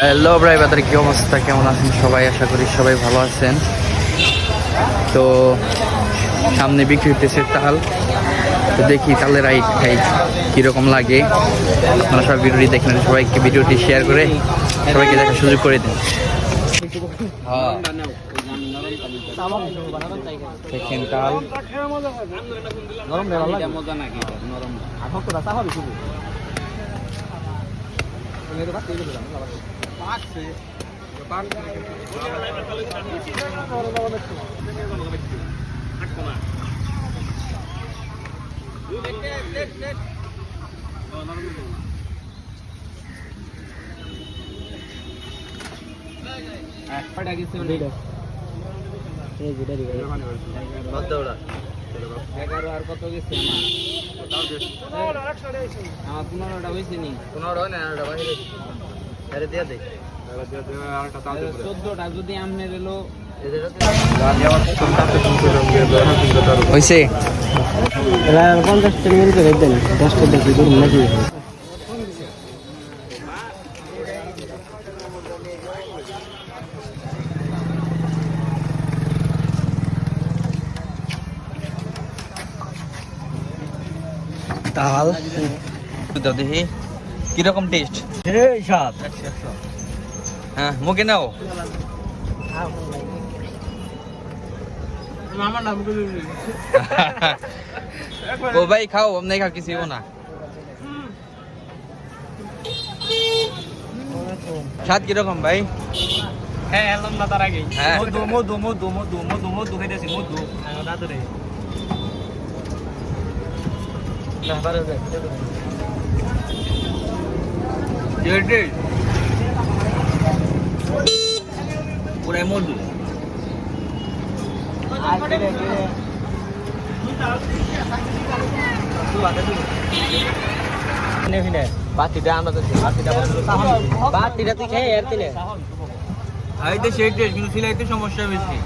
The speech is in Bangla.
হ্যালো ভাই বাদার কি অবস্থা, কেমন আছেন সবাই? আশা করি সবাই ভালো আছেন। তো সামনে বিক্রি হইতেছে তাল, তো দেখি তালের রাইড খাই কীরকম লাগে। আপনারা সবাই ভিডিওটি দেখলেন, সবাইকে ভিডিওটি শেয়ার করে সবাইকে দেখার সুযোগ করে দিন। দেখেন তাল আর কত গেছে আমার 15টা হয়েছে নি 15টা হয় না 14টা যদি আমনে এলো হয়েছে 50 মিনিট করে দেন 10টা দেখি ধরুন নাকি তাল দেখি কিরকম টেস্ট। হ্যাঁ মুখে নাও। ও ভাই খাও, আমি খাও কিছু না। স্বাদ কিরকম ভাই? হ্যাঁ এলাম না তার আগে হ্যাঁ মধু খাইতেছি মধু দাদুরে পুরাই মধু। বাতিটা আমরা বাতিটা তুই খেয়ে আর তিনে খাইতে সেই টেস্ট, কিন্তু সিলাইতে সমস্যা বেশি।